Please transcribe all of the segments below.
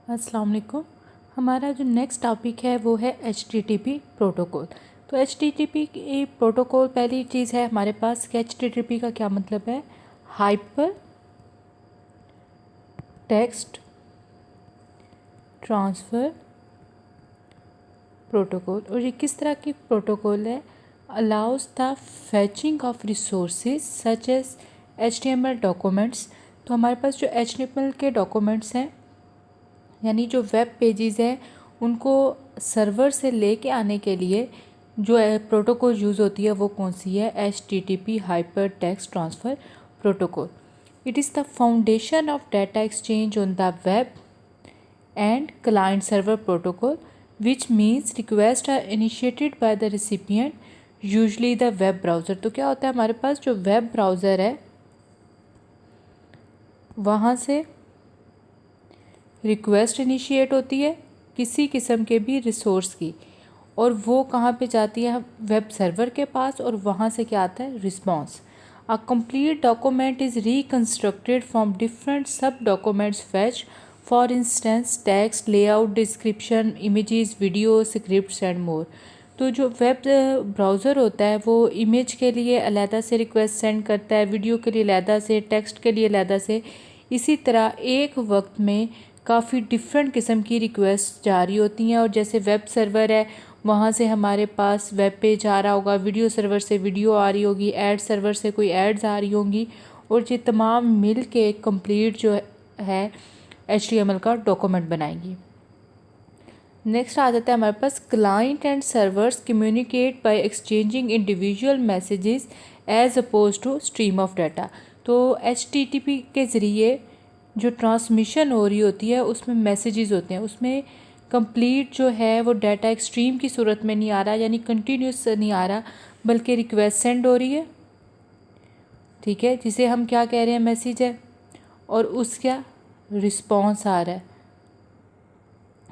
अस्सलाम वालेकुम। हमारा जो नेक्स्ट टॉपिक है वो है HTTP प्रोटोकॉल। तो HTTP प्रोटोकॉल पहली चीज़ है हमारे पास कि HTTP का क्या मतलब है, हाइपर टेक्स्ट ट्रांसफ़र प्रोटोकॉल। और ये किस तरह की प्रोटोकॉल है, allows the fetching of resources such as HTML documents. तो हमारे पास जो HTML के डॉक्यूमेंट्स हैं यानी जो वेब पेजेस हैं उनको सर्वर से लेके आने के लिए जो प्रोटोकॉल यूज़ होती है वो कौन सी है, HTTP hyper text transfer protocol. It is the foundation of data exchange on the web and client server protocol which means request are initiated by the recipient usually the web browser. तो क्या होता है, हमारे पास जो web browser है वहाँ से request initiate होती है किसी किस्म के भी रिसोर्स की, और वो कहाँ पे जाती है, वेब सर्वर के पास, और वहाँ से क्या आता है, response. A complete document is reconstructed from different sub documents fetch, for instance text, layout, description, images, video, scripts and more. तो जो वेब ब्राउज़र होता है वो इमेज के लिए अलहदा से रिक्वेस्ट सेंड करता है, वीडियो के लिए अलहदा से, टेक्स्ट के लिए अलहदा से। इसी तरह एक वक्त में काफ़ी डिफरेंट किस्म की रिक्वेस्ट जा रही होती हैं। और जैसे वेब सर्वर है वहाँ से हमारे पास वेब पेज आ रहा होगा, वीडियो सर्वर से वीडियो आ रही होगी, ऐड सर्वर से कोई एड्स आ रही होंगी, और ये तमाम मिल के कंप्लीट जो है HTML का डॉक्यूमेंट बनाएंगी। नेक्स्ट आ जाता है हमारे पास client and servers communicate by exchanging individual messages as oppose to stream of data. तो HTTP के ज़रिए जो ट्रांसमिशन हो रही होती है उसमें मैसेजेस होते हैं, उसमें कंप्लीट जो है वो डाटा एक स्ट्रीम की सूरत में नहीं आ रहा, यानी कंटिन्यूस नहीं आ रहा, बल्कि रिक्वेस्ट सेंड हो रही है, ठीक है, जिसे हम क्या कह रहे हैं, मैसेज है, और उसका रिस्पॉन्स आ रहा है,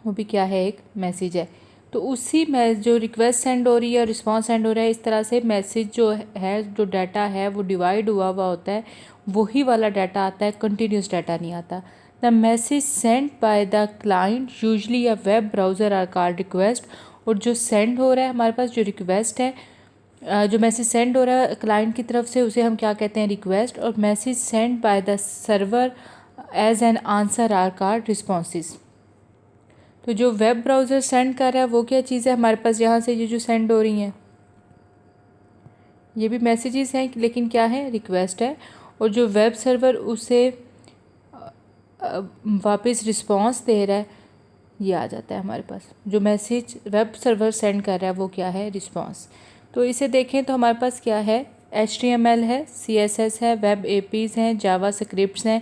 वो भी क्या है, एक मैसेज है। तो उसी में जो रिक्वेस्ट सेंड हो रही है और रिस्पॉन्स सेंड हो रहा है, इस तरह से मैसेज जो है, जो डाटा है वो डिवाइड हुआ हुआ होता है, वही वाला डाटा आता है, कंटिन्यूस डाटा नहीं आता। The message send by the client usually a web browser are called request. और जो सेंड हो रहा है हमारे पास, जो रिक्वेस्ट है, जो मैसेज सेंड हो रहा है क्लाइंट की तरफ से, उसे हम क्या कहते हैं, रिक्वेस्ट। और message send by the server as an answer are called responses. तो जो वेब ब्राउज़र सेंड कर रहा है वो क्या चीज़ है हमारे पास, यहाँ से ये जो सेंड हो रही हैं ये भी मैसेजेस हैं, लेकिन क्या है, रिक्वेस्ट है। और जो वेब सर्वर उसे वापस रिस्पॉन्स दे रहा है, ये आ जाता है हमारे पास। जो मैसेज वेब सर्वर सेंड कर रहा है वो क्या है, रिस्पॉन्स। तो इसे देखें तो हमारे पास क्या है, HTML है, CSS है, वेब APIs हैं, जावा स्क्रिप्ट्स हैं,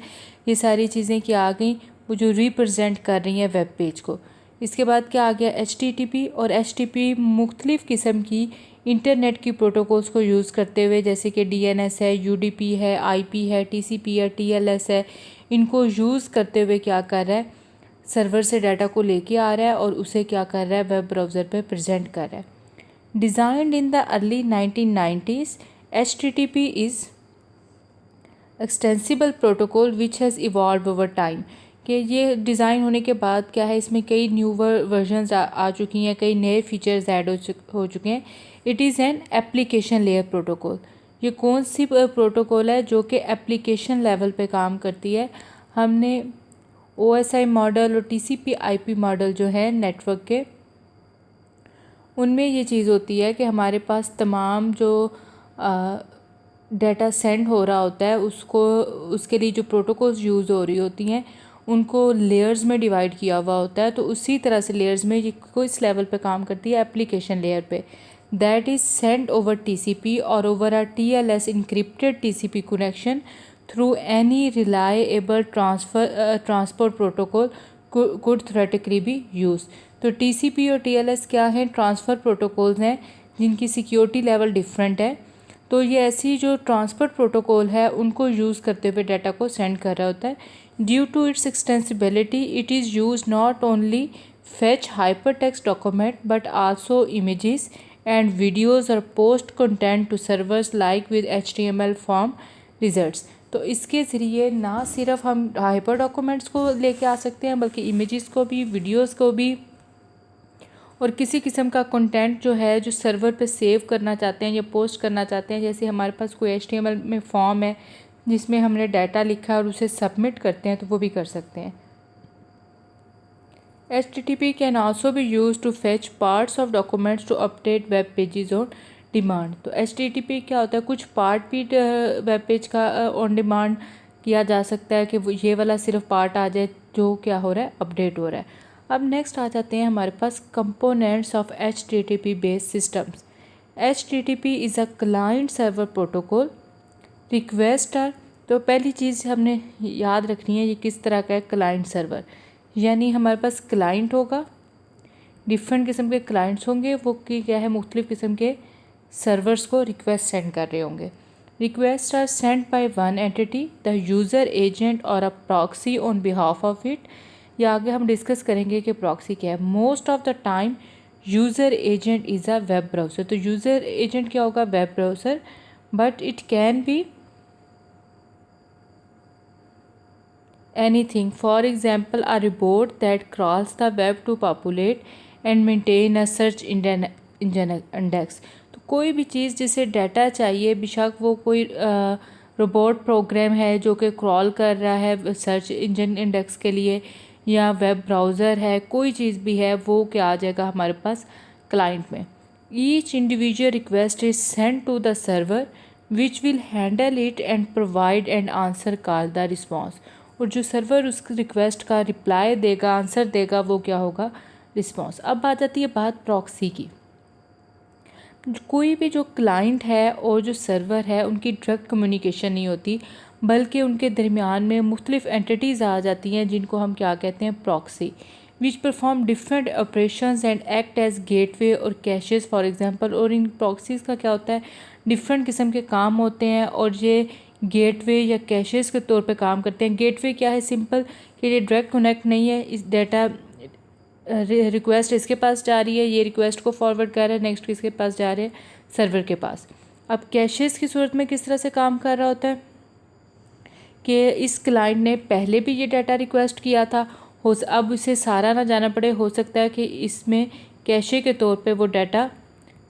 ये सारी चीज़ें क्या आ गई, वो जो रिप्रेजेंट कर रही हैं वेब पेज को। इसके बाद क्या आ गया, HTTP। और HTTP मुख्तलिफ़ किस्म की इंटरनेट की प्रोटोकॉल्स को यूज़ करते हुए, जैसे कि DNS है, UDP है, IP है, TCP है, TLS है, इनको यूज़ करते हुए क्या कर रहा है, सर्वर से डाटा को लेके आ रहा है और उसे क्या कर रहा है, वेब ब्राउज़र पे प्रेजेंट कर रहा है। Designed in the early 1990s, HTTP is extensible protocol which has evolve over time. कि ये डिज़ाइन होने के बाद क्या है, इसमें कई न्यू वर्जन्स आ चुकी हैं, कई नए फीचर्स ऐड हो चुके हैं। It is an application layer protocol. ये कौन सी प्रोटोकॉल है जो कि एप्लीकेशन लेवल पे काम करती है। हमने OSI मॉडल और TCP IP मॉडल जो है नेटवर्क के, उनमें ये चीज़ होती है कि हमारे पास तमाम जो डाटा सेंड हो रहा होता है उसको, उसके लिए जो प्रोटोकॉल्स यूज़ हो रही होती हैं उनको लेयर्स में डिवाइड किया हुआ होता है। तो उसी तरह से लेयर्स में ये किस लेवल पे काम करती है, एप्लीकेशन लेयर पे, that is send over TCP और over a TLS encrypted TCP connection through any reliable transport protocol could theoretically B use. तो TCP और TLS क्या हैं, ट्रांसफ़र प्रोटोकॉल्स हैं जिनकी सिक्योरिटी लेवल डिफरेंट है। तो ये ऐसी जो ट्रांसपोर्ट प्रोटोकॉल है उनको यूज़ करते हुए डाटा को सेंड कर रहा होता है। Due to its extensibility it is use not only fetch hyper text document but also images and videos or post content to servers like with HTML form results। तो इसके ज़रिए ना सिर्फ हम हाइपर डॉक्यूमेंट्स को लेके आ सकते हैं बल्कि इमेजेस को भी, वीडियोस को भी, और किसी किस्म का कंटेंट जो है जो सर्वर पे सेव करना चाहते हैं या पोस्ट करना चाहते हैं, जैसे हमारे पास कोई HTML में फॉर्म है जिसमें हमने डाटा लिखा है और उसे सबमिट करते हैं, तो वो भी कर सकते हैं। HTTP can also be used to fetch parts of documents to update web pages on demand। तो HTTP क्या होता है, कुछ पार्ट भी वेब पेज का ऑन डिमांड किया जा सकता है कि वो ये वाला सिर्फ पार्ट आ जाए जो क्या हो रहा है, अपडेट हो रहा है। अब नेक्स्ट आ जाते हैं हमारे पास components of HTTP based systems. HTTP is a client server protocol requester. तो पहली चीज़ हमने याद रखनी है ये किस तरह का है, क्लाइंट सर्वर, यानी हमारे पास क्लाइंट होगा, डिफरेंट किस्म के क्लाइंट्स होंगे, वो कि क्या है, मुख्तलिफ़ किस्म के सर्वर्स को रिक्वेस्ट सेंड कर रहे होंगे। Request are send by one entity, the user agent or a proxy on behalf of it. या आगे हम डिस्कस करेंगे कि प्रॉक्सी क्या है। Most of the time user agent is a web browser. तो यूज़र एजेंट क्या होगा, web browser, but it can be anything. For example, a robot that crawls the web to populate and maintain a search index। तो कोई भी चीज़ जिसे data चाहिए, बेशक वो कोई रोबोट प्रोग्राम है जो कि क्रॉल कर रहा है सर्च इंजन इंडेक्स के लिए, या वेब ब्राउज़र है, कोई चीज़ भी है, वो क्या आ जाएगा हमारे पास क्लाइंट में। Each individual request is send to the server which will handle it and provide and answer call the response. और जो सर्वर उस रिक्वेस्ट का रिप्लाई देगा, आंसर देगा, वो क्या होगा, रिस्पॉन्स। अब आ जाती है बात प्रॉक्सी की। कोई भी जो क्लाइंट है और जो सर्वर है उनकी डायरेक्ट कम्युनिकेशन नहीं होती, बल्कि उनके दरमियान में मुख्तलिफ एंटिटीज़ आ जाती हैं जिनको हम क्या कहते हैं, proxy, which perform different operations and act as gateway और कैशेस फॉर एग्जांपल। और इन प्रॉक्सीज़ का क्या होता है, डिफरेंट किस्म के काम होते हैं और ये गेटवे या कैशेस के तौर पे काम करते हैं। गेटवे क्या है, सिंपल कि ये डायरेक्ट कनेक्ट नहीं है, इस डाटा रिक्वेस्ट इसके पास जा रही है, ये रिक्वेस्ट को फॉरवर्ड कर रहा है, नेक्स्ट किसके पास जा रहे हैं, सर्वर के पास। अब कैशेस की सूरत में किस तरह से काम कर रहा होता है कि इस क्लाइंट ने पहले भी ये डाटा रिक्वेस्ट किया था, अब उसे सारा ना जाना पड़े, हो सकता है कि इसमें कैशे के तौर पे वो डाटा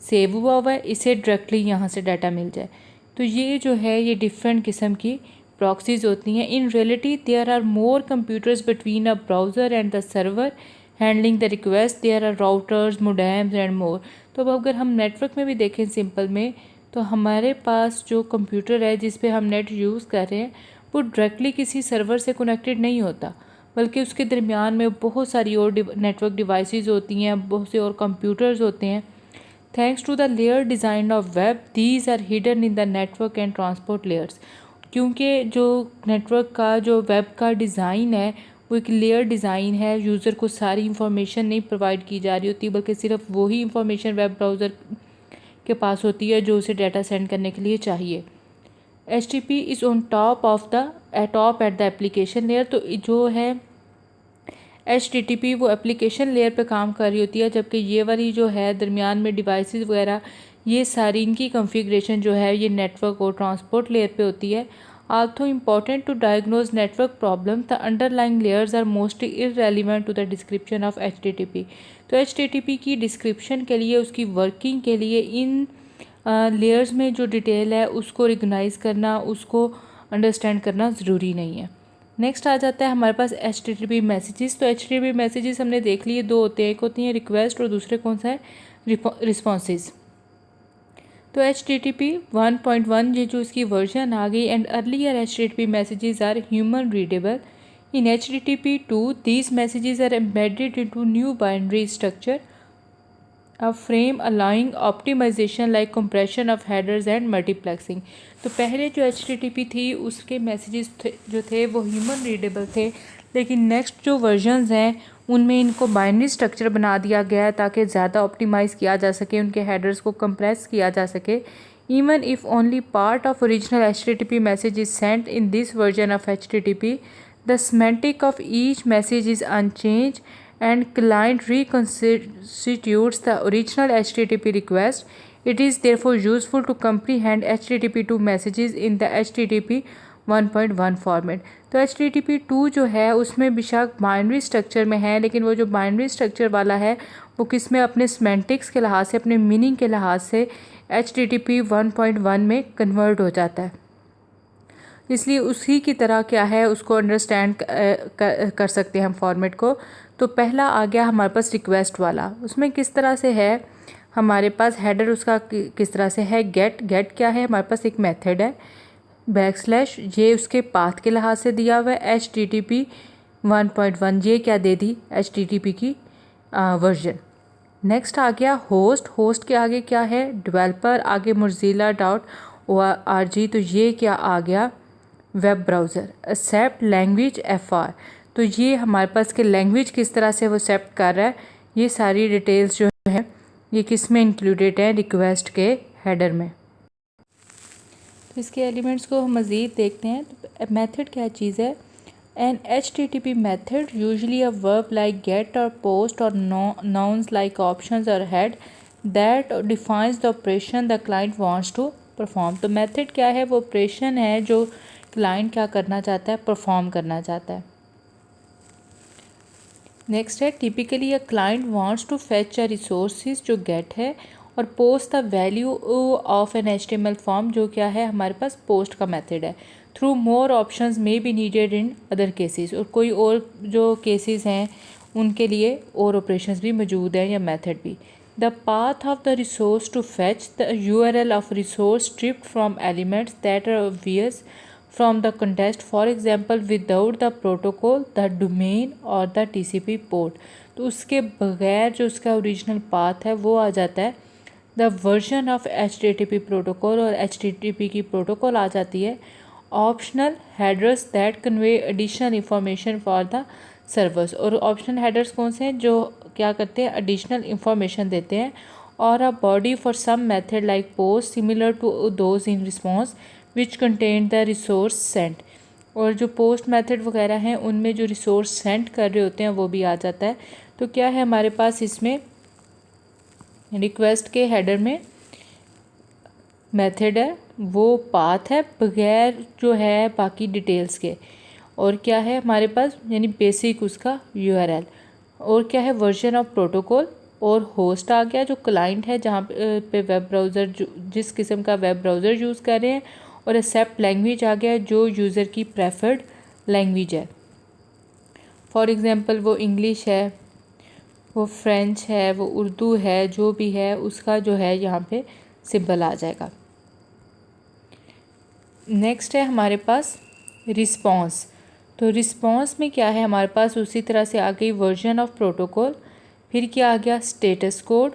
सेव हुआ है, इसे डायरेक्टली यहाँ से डाटा मिल जाए। तो ये जो है ये डिफरेंट किस्म की प्रॉक्सीज़ होती हैं। In reality there are more computers between a browser and the server handling the request, there are routers, modems and more. तो अब अगर हम नेटवर्क में भी देखें सिंपल में, तो हमारे पास जो कंप्यूटर है जिस पे हम नेट यूज़ कर रहे हैं वो डायरेक्टली किसी सर्वर से कनेक्टेड नहीं होता, बल्कि उसके दरमियान में बहुत सारी और नेटवर्क डिवाइसेस होती हैं, बहुत से और कंप्यूटर्स होते हैं। Thanks to the layer design of web, these are hidden in the network and transport layers। क्योंकि जो नेटवर्क का जो वेब का डिज़ाइन है वो एक लेयर डिज़ाइन है, यूज़र को सारी इंफॉर्मेशन नहीं प्रोवाइड की जा रही होती, बल्कि सिर्फ वही इंफॉर्मेशन वेब ब्राउज़र के पास होती है जो उसे डाटा सेंड करने के लिए चाहिए। HTTP is on top at the application layer. तो जो है HTTP वो एप्लीकेशन लेयर पे काम कर रही होती है, जबकि ये वाली जो है दरमियान में डिवाइसेस वगैरह, ये सारी इनकी कॉन्फ़िगरेशन जो है ये नेटवर्क और ट्रांसपोर्ट लेयर पे होती है। Also important to diagnose network problem, the underlying layers are mostly irrelevant to the description of HTTP। तो HTTP की डिस्क्रिप्शन के लिए, उसकी वर्किंग के लिए इन लेयर्स में जो डिटेल है उसको रिकग्नाइज़ करना, उसको अंडरस्टैंड करना ज़रूरी नहीं है। नेक्स्ट आ जाता है हमारे पास HTTP मैसेजेस। तो HTTP मैसेजेस हमने देख लिए, दो होते हैं, एक होती हैं रिक्वेस्ट और दूसरे कौन सा है, रिस्पॉन्सेज। तो HTTP 1.1 ये जो इसकी वर्जन आ गई, and earlier HTTP messages are human readable. In HTTP 2 these messages are embedded into new binary structure, a frame allowing optimization like compression of headers and multiplexing। तो पहले जो HTTP थी उसके मैसेजेस जो थे वो ह्यूमन रीडेबल थे, लेकिन नेक्स्ट जो वर्जन्स हैं उनमें इनको बाइनरी स्ट्रक्चर बना दिया गया है ताकि ज़्यादा ऑप्टिमाइज़ किया जा सके, उनके हेडर्स को कंप्रेस किया जा सके। Even if only part of original HTTP message is sent in this version of HTTP, the semantic of each message is unchanged and client reconstitutes the original HTTP request. It is therefore useful to comprehend HTTP2 messages in the HTTP 1.1 format. तो HTTP2 जो है उसमें बेशक binary structure में है, लेकिन वो जो बाइनरी स्ट्रक्चर वाला है वो किस में, अपने सिमेंटिक्स के लिहाज से, अपने मीनिंग के लिहाज से HTTP 1.1 में कन्वर्ट हो जाता है। इसलिए उसी की तरह क्या है उसको अंडरस्टैंड कर सकते हैं हम फॉर्मेट को। तो पहला आ गया हमारे पास रिक्वेस्ट वाला, उसमें किस तरह से है हमारे पास हेडर उसका किस तरह से है। गेट क्या है, हमारे पास एक मेथड है, बैकस्लैश ये उसके पाथ के लिहाज से दिया हुआ है। HTTP 1.1 ये क्या दे दी, HTTP की वर्जन। नेक्स्ट आ गया होस्ट के आगे क्या है, डेवलपर, आगे mozilla.org, तो ये क्या आ गया, web browser. Accept language FR, तो ये हमारे पास के लैंग्वेज किस तरह से वो एक्सेप्ट कर रहा है, ये सारी डिटेल्स जो है ये किस में इंक्लूडेड है, रिक्वेस्ट के हेडर में। तो इसके एलिमेंट्स को हम मज़ीद देखते हैं। तो मेथड क्या चीज़ है, an HTTP method usually a verb like get और पोस्ट और नाउन्स लाइक ऑप्शंस और head that defines the operation the client wants to perform. तो मेथड क्या है, वो ऑपरेशन है जो क्लाइंट क्या करना चाहता है, परफॉर्म करना चाहता है। नेक्स्ट है, typically a client wants to fetch a resources जो गेट है, और post the value of an HTML form जो क्या है हमारे पास पोस्ट का मेथड है। Through more options may be needed in other cases, और कोई और जो केसेस हैं उनके लिए और ऑपरेशंस भी मौजूद हैं या मेथड भी। The path of the resource to fetch the URL of resource stripped from elements that are obvious from the context, for example without the protocol, the domain और the TCP port। तो उसके बगैर जो उसका original path है वो आ जाता है the version of HTTP protocol, और HTTP की प्रोटोकॉल आ जाती है optional headers that convey additional information for the servers. और ऑप्शनल हेडर्स कौन से हैं, जो क्या करते हैं, एडिशनल इंफॉर्मेशन देते हैं। और a body for some method like post similar to those in response which contain the resource sent. और जो पोस्ट मेथड वगैरह हैं उनमें जो रिसोर्स सेंड कर रहे होते हैं वो भी आ जाता है। तो क्या है हमारे पास इसमें रिक्वेस्ट के हेडर में मेथड है, वो पाथ है बगैर जो है बाकी डिटेल्स के, और क्या है हमारे पास यानी बेसिक उसका URL, और क्या है वर्जन ऑफ प्रोटोकॉल, और होस्ट आ गया जो क्लाइंट है जहाँ पे वेब ब्राउज़र जिस किस्म का वेब ब्राउज़र यूज़ कर रहे हैं, और एक्सेप्ट लैंग्वेज आ गया जो यूज़र की प्रेफर्ड लैंग्वेज है। फॉर एग्ज़ाम्पल वो इंग्लिश है, वो फ्रेंच है, वो उर्दू है, जो भी है उसका जो है यहाँ पे सिंबल आ जाएगा। नेक्स्ट है हमारे पास रिस्पॉन्स। तो रिस्पॉन्स में क्या है हमारे पास उसी तरह से आ गई वर्जन ऑफ प्रोटोकॉल, फिर क्या आ गया स्टेटस कोड,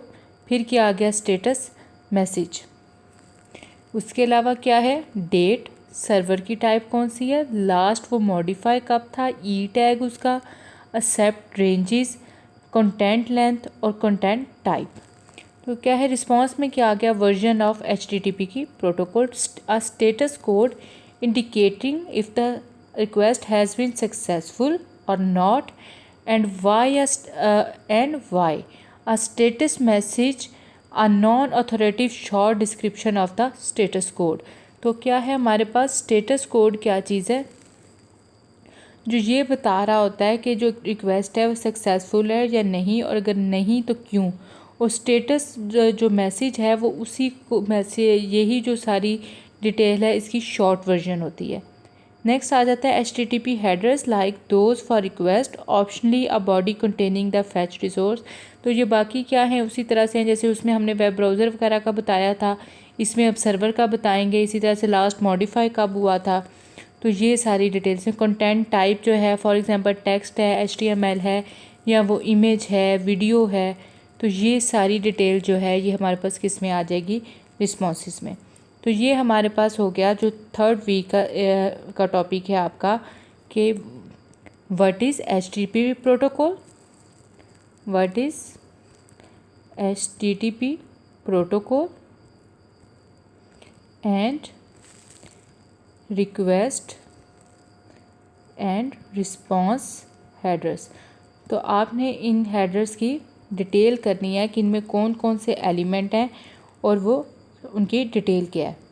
फिर क्या आ गया स्टेटस मैसेज। उसके अलावा क्या है डेट, सर्वर की टाइप कौन सी है, लास्ट वो मॉडिफाई कब था, टैग उसका, एक्सेप्ट रेंजेस, कंटेंट लेंथ और कंटेंट टाइप। तो क्या है रिस्पॉन्स में क्या आ गया वर्जन ऑफ HTTP की protocol, a status code indicating if the request has been successful or not and why, a status message, a non authoritative short description of the status code. तो क्या है हमारे पास status code क्या चीज़ है, जो ये बता रहा होता है कि जो रिक्वेस्ट है वो सक्सेसफुल है या नहीं, और अगर नहीं तो क्यों। और स्टेटस जो मैसेज है वो उसी को मैसेज, यही जो सारी डिटेल है इसकी शॉर्ट वर्जन होती है। नेक्स्ट आ जाता है HTTP headers like those for request, optionally a body containing the fetch resource. तो ये बाकी क्या है उसी तरह से हैं जैसे उसमें हमने वेब ब्राउज़र वगैरह का बताया था, इसमें अब सर्वर का बताएंगे, इसी तरह से लास्ट मॉडिफाई कब हुआ था। तो ये सारी डिटेल्स हैं। कंटेंट टाइप जो है फॉर एग्जांपल टेक्स्ट है, HTML है, या वो इमेज है, वीडियो है, तो ये सारी डिटेल जो है ये हमारे पास किस में आ जाएगी, रिस्पॉन्सेस में। तो ये हमारे पास हो गया जो थर्ड वीक का टॉपिक है आपका कि what is HTTP protocol, what is HTTP protocol and request and response headers. तो आपने इन हेडर्स की डिटेल करनी है कि इनमें कौन कौन से एलिमेंट हैं और वो उनकी डिटेल क्या है।